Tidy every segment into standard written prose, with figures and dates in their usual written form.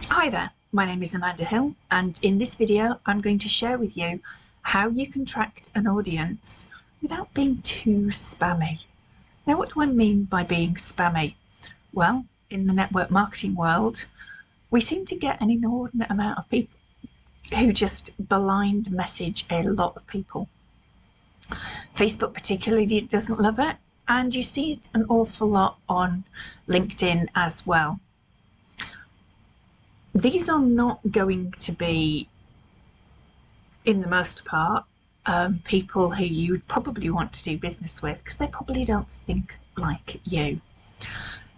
Hi there, my name is Amanda Hill, and in this video I'm going to share with you how you can track an audience without being too spammy. Now, what do I mean by being spammy? Well, in the network marketing world, we seem to get an inordinate amount of people who just blind message a lot of people. Facebook particularly doesn't love it, and you see it an awful lot on LinkedIn as well. These are not going to be, in the most part, people who you would probably want to do business with because they probably don't think like you.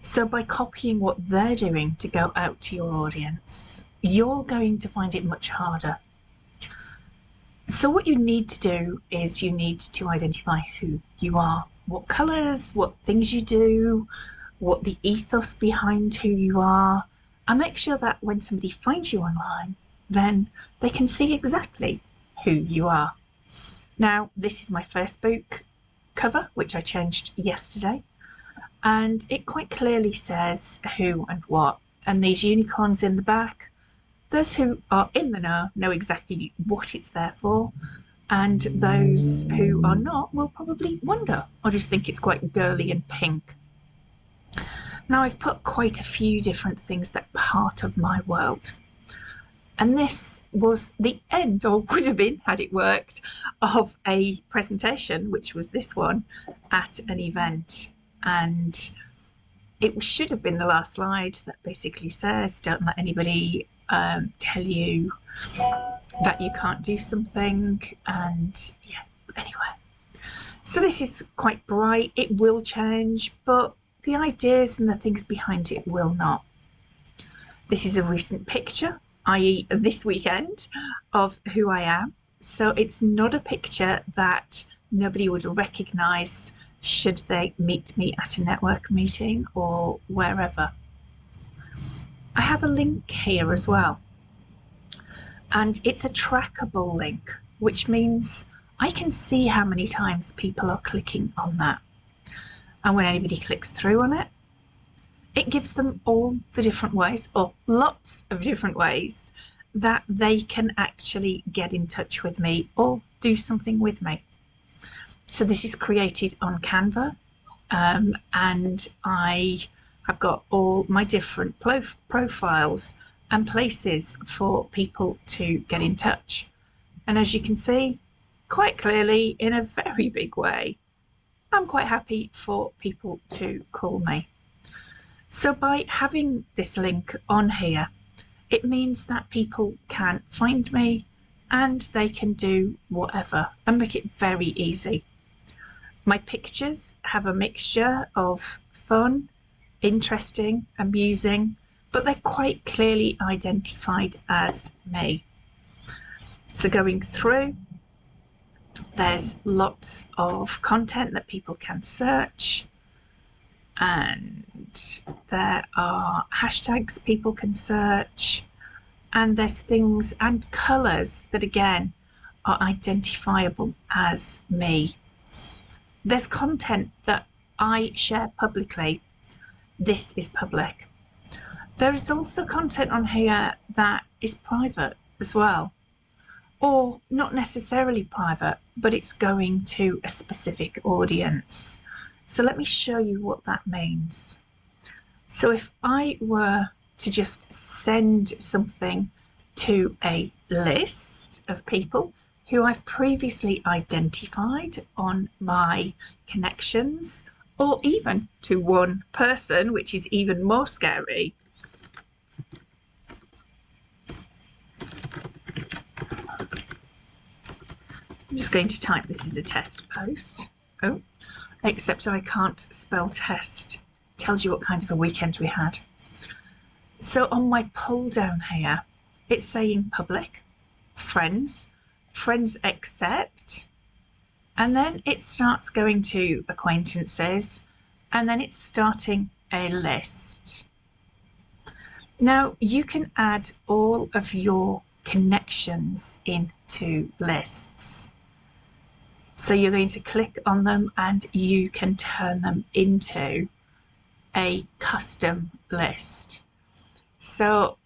So by copying what they're doing to go out to your audience, you're going to find it much harder. So what you need to do is you need to identify who you are, what colours, what things you do, what the ethos behind who you are, and make sure that when somebody finds you online, then they can see exactly who you are. Now, this is my first book cover, which I changed yesterday, and it quite clearly says who and what. And these unicorns in the back, those who are in the know exactly what it's there for, and those who are not will probably wonder or just think it's quite girly and pink. Now, I've put quite a few different things that are part of my world. And this was the end, or would have been had it worked, of a presentation, which was this one, at an event. And it should have been the last slide that basically says, don't let anybody tell you that you can't do something. And yeah, anyway. So this is quite bright. It will change, but the ideas and the things behind it will not. This is a recent picture, i.e. this weekend, of who I am. So it's not a picture that nobody would recognise should they meet me at a network meeting or wherever. I have a link here as well, and it's a trackable link, which means I can see how many times people are clicking on that. And when anybody clicks through on it, it gives them all the different ways, or lots of different ways, that they can actually get in touch with me or do something with me. So this is created on Canva, and I have got all my different profiles and places for people to get in touch. And as you can see, quite clearly, in a very big way, I'm quite happy for people to call me. So by having this link on here, it means that people can find me and they can do whatever and make it very easy. My pictures have a mixture of fun, interesting, amusing, but they're quite clearly identified as me. So going through, there's lots of content that people can search, and there are hashtags people can search, and there's things and colours that again are identifiable as me. There's content that I share publicly. This is public. There is also content on here that is private as well, or not necessarily private, but it's going to a specific audience. So let me show you what that means. So if I were to just send something to a list of people who I've previously identified on my connections, or even to one person, which is even more scary. I'm just going to type this as a test post. Oh, except I can't spell test. Tells you what kind of a weekend we had. So on my pull down here, it's saying public, friends, friends accept, and then it starts going to acquaintances, and then it's starting a list. Now you can add all of your connections into lists. So you're going to click on them and you can turn them into a custom list. So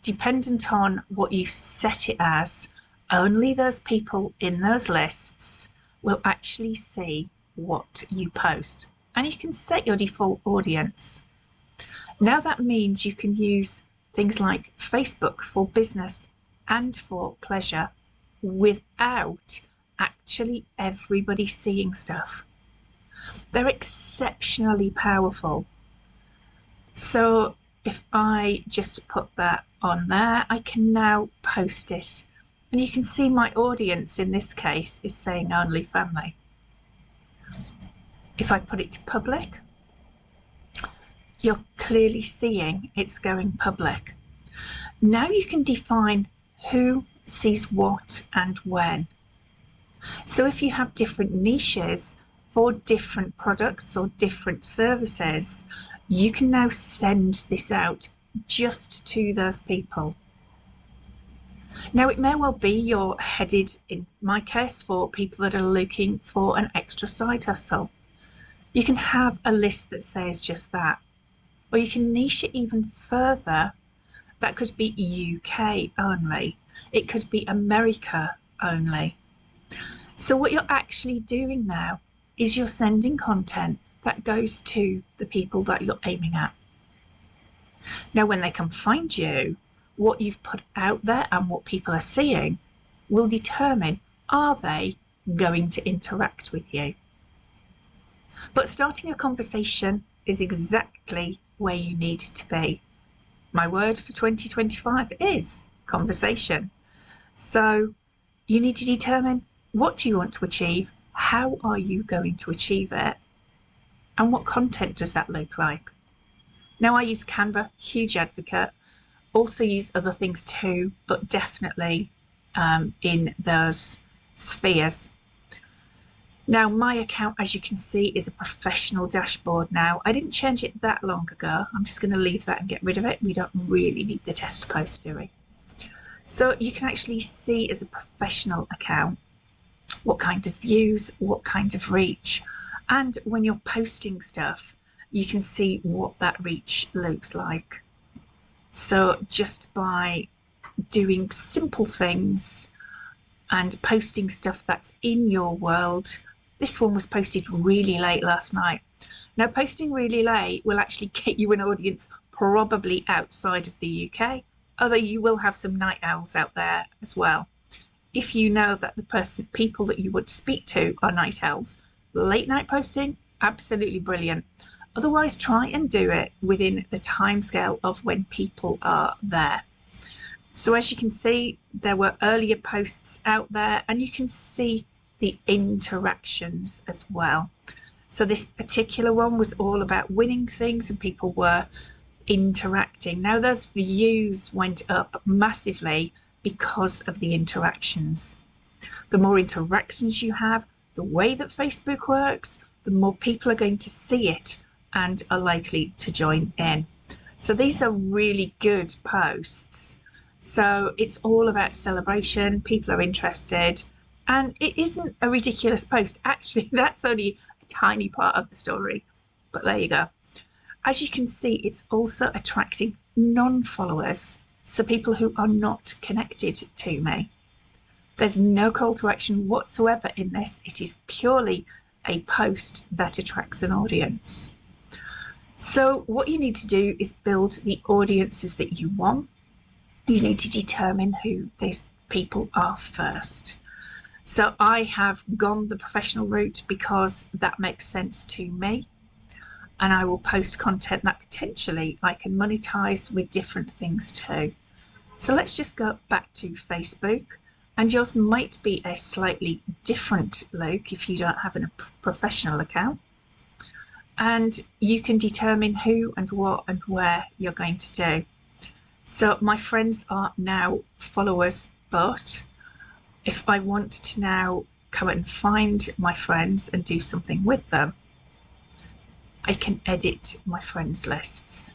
dependent on what you set it as, only those people in those lists will actually see what you post. And you can set your default audience. Now that means you can use things like Facebook for business and for pleasure without actually everybody seeing stuff. They're exceptionally powerful. So if I just put that on there, I can now post it. And you can see my audience in this case is saying only family. If I put it to public, you're clearly seeing it's going public. Now you can define who sees what and when. So if you have different niches for different products or different services, you can now send this out just to those people. Now, it may well be you're headed, in my case, for people that are looking for an extra side hustle. You can have a list that says just that, or you can niche it even further. That could be UK only. It could be America only. So what you're actually doing now is you're sending content that goes to the people that you're aiming at. Now, when they can find you, what you've put out there and what people are seeing will determine, are they going to interact with you? But starting a conversation is exactly where you need to be. My word for 2025 is conversation. So you need to determine, what do you want to achieve? How are you going to achieve it? And what content does that look like? Now, I use Canva, huge advocate. Also use other things too, but definitely in those spheres. Now, my account, as you can see, is a professional dashboard now. I didn't change it that long ago. I'm just going to leave that and get rid of it. We don't really need the test post, do we? So you can actually see as a professional account what kind of views, what kind of reach. And when you're posting stuff, you can see what that reach looks like. So just by doing simple things and posting stuff that's in your world. This one was posted really late last night. Now, posting really late will actually get you an audience probably outside of the UK, although you will have some night owls out there as well. If you know that the people that you would speak to are night owls, late night posting, absolutely brilliant. Otherwise, try and do it within the timescale of when people are there. So as you can see, there were earlier posts out there, and you can see the interactions as well. So this particular one was all about winning things, and people were interacting. Now, those views went up massively because of the interactions. The more interactions you have, the way that Facebook works, the more people are going to see it and are likely to join in. So these are really good posts. So it's all about celebration. People are interested, and it isn't a ridiculous post. Actually, that's only a tiny part of the story, but there you go. As you can see, it's also attracting non-followers, so people who are not connected to me. There's no call to action whatsoever in this. It is purely a post that attracts an audience. So what you need to do is build the audiences that you want. You need to determine who these people are first. So I have gone the professional route because that makes sense to me. And I will post content that potentially I can monetize with different things too. So let's just go back to Facebook, and yours might be a slightly different look if you don't have a professional account. And you can determine who and what and where you're going to do. So my friends are now followers, but if I want to now come and find my friends and do something with them, I can edit my friends lists.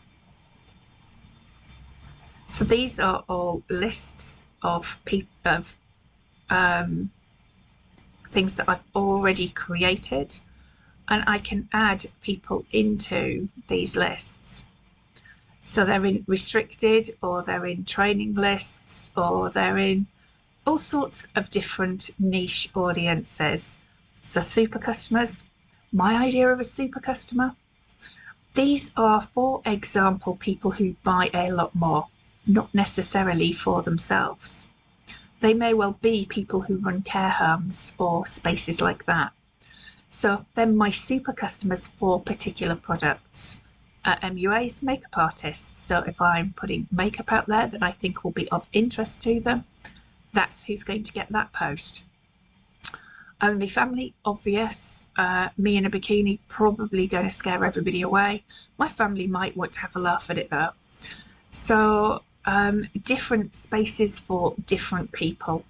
So these are all lists of things that I've already created, and I can add people into these lists. So they're in restricted, or they're in training lists, or they're in all sorts of different niche audiences. So super customers, my idea of a super customer, these are, for example, people who buy a lot more, not necessarily for themselves. They may well be people who run care homes or spaces like that. So they're my super customers for particular products. MUAs, makeup artists. So if I'm putting makeup out there that I think will be of interest to them, that's who's going to get that post. Only family, obvious. Me in a bikini, probably going to scare everybody away. My family might want to have a laugh at it though. So different spaces for different people.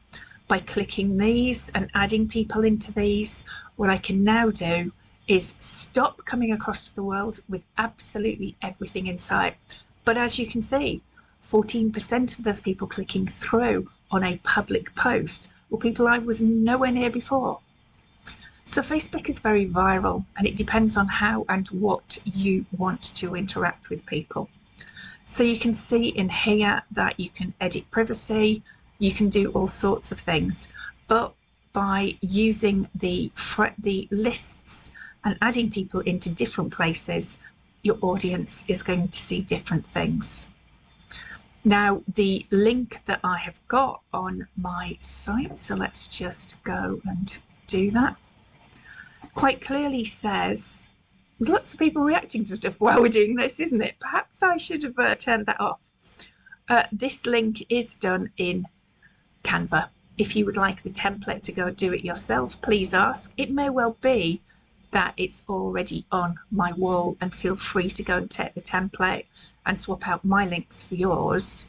By clicking these and adding people into these, what I can now do is stop coming across the world with absolutely everything in sight. But as you can see, 14% of those people clicking through on a public post were people I was nowhere near before. So Facebook is very viral, and it depends on how and what you want to interact with people. So you can see in here that you can edit privacy, you can do all sorts of things, but by using the lists and adding people into different places, your audience is going to see different things. Now, the link that I have got on my site, so let's just go and do that, quite clearly says, lots of people reacting to stuff while we're doing this, isn't it? Perhaps I should have turned that off. This link is done in Canva. If you would like the template to go do it yourself, please ask. It may well be that it's already on my wall, and feel free to go and take the template and swap out my links for yours.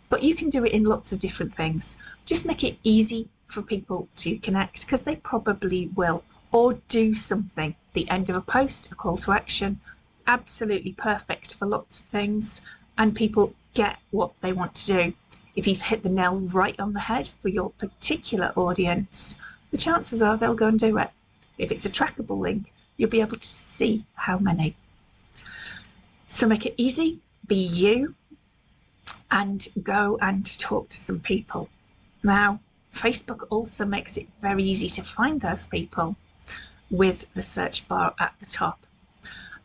But you can do it in lots of different things. Just make it easy for people to connect, because they probably will, or do something. The end of a post, a call to action, absolutely perfect for lots of things, and people get what they want to do. If you've hit the nail right on the head for your particular audience, the chances are they'll go and do it. If it's a trackable link, you'll be able to see how many. So make it easy, be you, and go and talk to some people. Now, Facebook also makes it very easy to find those people with the search bar at the top.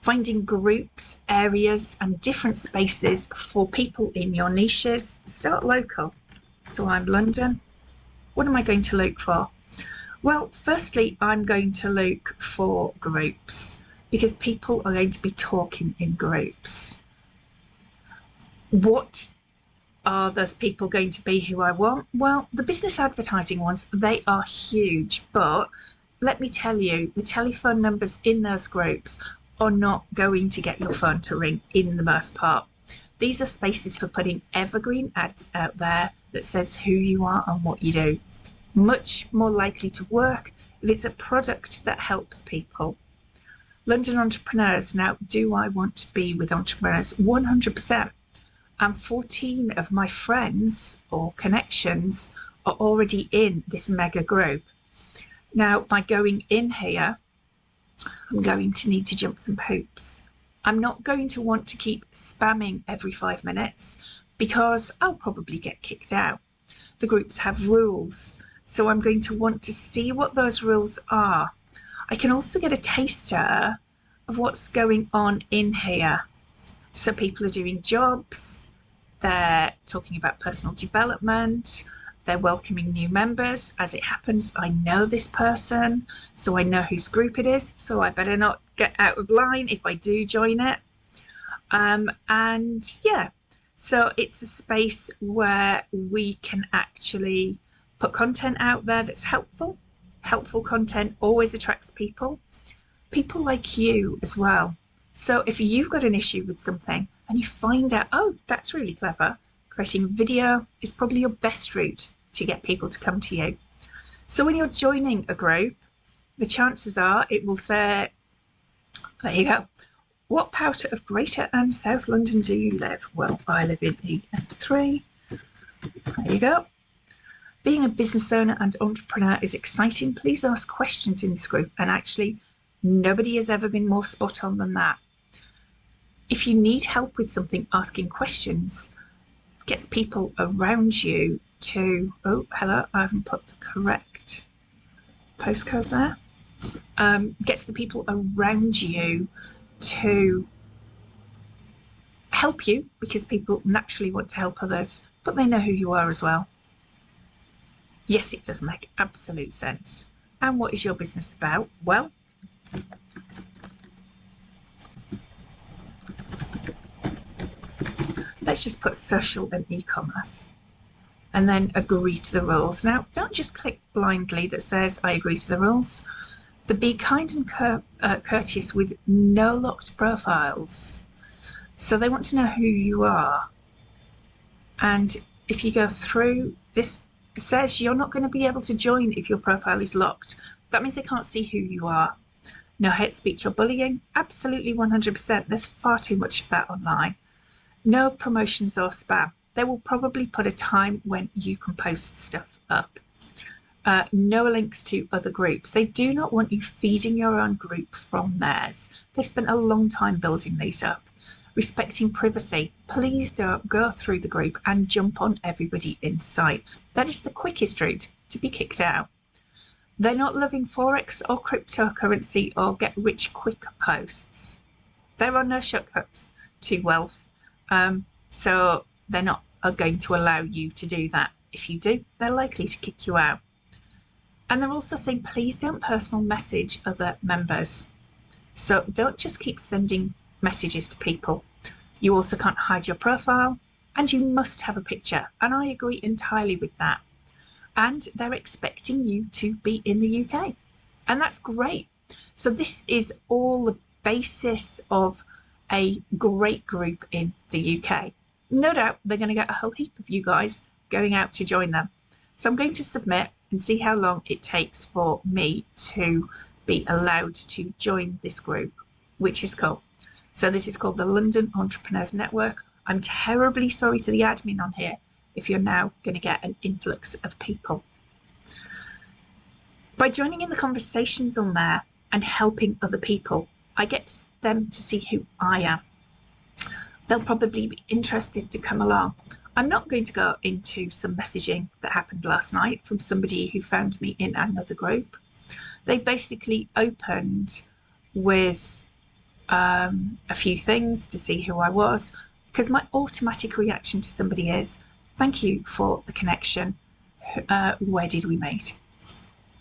Finding groups, areas, and different spaces for people in your niches. Start local. So I'm London. What am I going to look for? Well, firstly, I'm going to look for groups, because people are going to be talking in groups. What are those people going to be who I want? Well, the business advertising ones, they are huge, but let me tell you, the telephone numbers in those groups are not going to get your phone to ring in the most part. These are spaces for putting evergreen ads out there that says who you are and what you do. Much more likely to work if it's a product that helps people. London entrepreneurs. Now, do I want to be with entrepreneurs? 100%. And 14 of my friends or connections are already in this mega group. Now, by going in here, I'm going to need to jump some hoops. I'm not going to want to keep spamming every 5 minutes, because I'll probably get kicked out. The groups have rules, so I'm going to want to see what those rules are. I can also get a taster of what's going on in here. So people are doing jobs, they're talking about personal development, they're welcoming new members. As it happens, I know this person, so I know whose group it is, so I better not get out of line if I do join it. And yeah, so it's a space where we can actually put content out there that's helpful. Helpful content always attracts people like you as well. So if you've got an issue with something and you find out, oh, that's really clever, creating a video is probably your best route to get people to come to you. So when you're joining a group, the chances are it will say, there you go, what part of Greater and South London do you live? Well, I live in EN3. There you go. Being a business owner and entrepreneur is exciting. Please ask questions in this group. And actually, nobody has ever been more spot on than that. If you need help with something, asking questions gets people around you to, oh, hello, I haven't put the correct postcode there. Gets the people around you to help you, because people naturally want to help others, but they know who you are as well. Yes, it does make absolute sense. And what is your business about? Well, let's just put social and e-commerce and then agree to the rules. Now, don't just click blindly that says I agree to the rules. The be kind and courteous with no locked profiles. So they want to know who you are. And if you go through this, it says you're not going to be able to join if your profile is locked. That means they can't see who you are. No hate speech or bullying. Absolutely 100%. There's far too much of that online. No promotions or spam. They will probably put a time when you can post stuff up. No links to other groups. They do not want you feeding your own group from theirs. They've spent a long time building these up. Respecting privacy. Please don't go through the group and jump on everybody in sight. That is the quickest route to be kicked out. They're not loving Forex or cryptocurrency or get rich quick posts. There are no shortcuts to wealth. So they're not going to allow you to do that. If you do, they're likely to kick you out. And they're also saying, please don't personal message other members. So don't just keep sending messages to people. You also can't hide your profile, and you must have a picture. And I agree entirely with that. And they're expecting you to be in the UK. And that's great. So this is all the basis of a great group in the UK. No doubt they're going to get a whole heap of you guys going out to join them. So I'm going to submit and see how long it takes for me to be allowed to join this group, which is cool. So this is called the London Entrepreneurs Network. I'm terribly sorry to the admin on here if you're now going to get an influx of people. By joining in the conversations on there and helping other people, I get them to see who I am. They'll probably be interested to come along. I'm not going to go into some messaging that happened last night from somebody who found me in another group. They basically opened with a few things to see who I was, because my automatic reaction to somebody is, thank you for the connection. Where did we meet?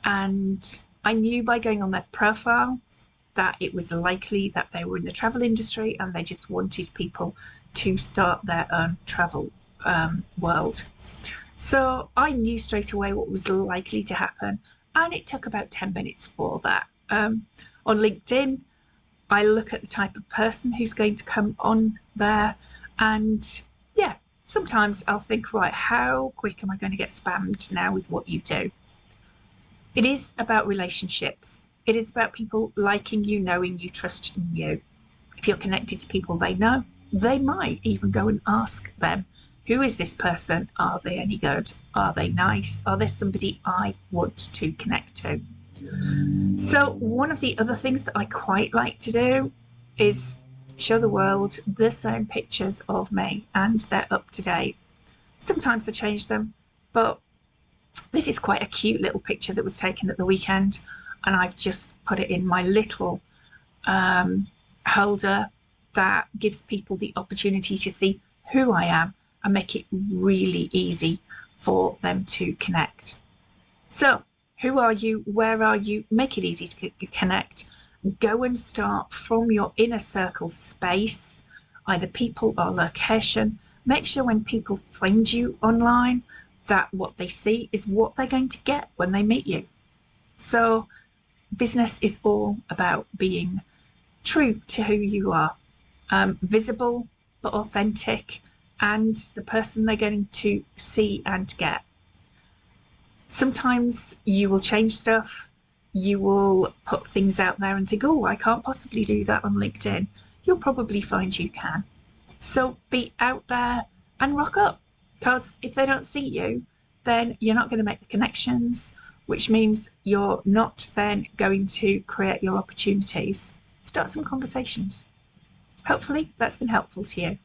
And I knew by going on their profile that it was likely that they were in the travel industry and they just wanted people to start their own travel world. So I knew straight away what was likely to happen, and it took about 10 minutes for that. On LinkedIn, I look at the type of person who's going to come on there, and yeah, sometimes I'll think, right, how quick am I going to get spammed now with what you do? It is about relationships. It is about people liking you, knowing you, trusting you. If you're connected to people they know, they might even go and ask them, who is this person? Are they any good? Are they nice? Are there somebody I want to connect to? So one of the other things that I quite like to do is show the world the same pictures of me, and they're up to date. Sometimes I change them, but this is quite a cute little picture that was taken at the weekend, and I've just put it in my little holder that gives people the opportunity to see who I am and make it really easy for them to connect. So who are you? Where are you? Make it easy to connect. Go and start from your inner circle space, either people or location. Make sure when people find you online that what they see is what they're going to get when they meet you. So business is all about being true to who you are, visible but authentic, and the person they're going to see and get. Sometimes you will change stuff. You will put things out there and think, oh, I can't possibly do that on LinkedIn. You'll probably find you can. So be out there and rock up, because if they don't see you, then you're not going to make the connections, which means you're not then going to create your opportunities. Start some conversations. Hopefully that's been helpful to you.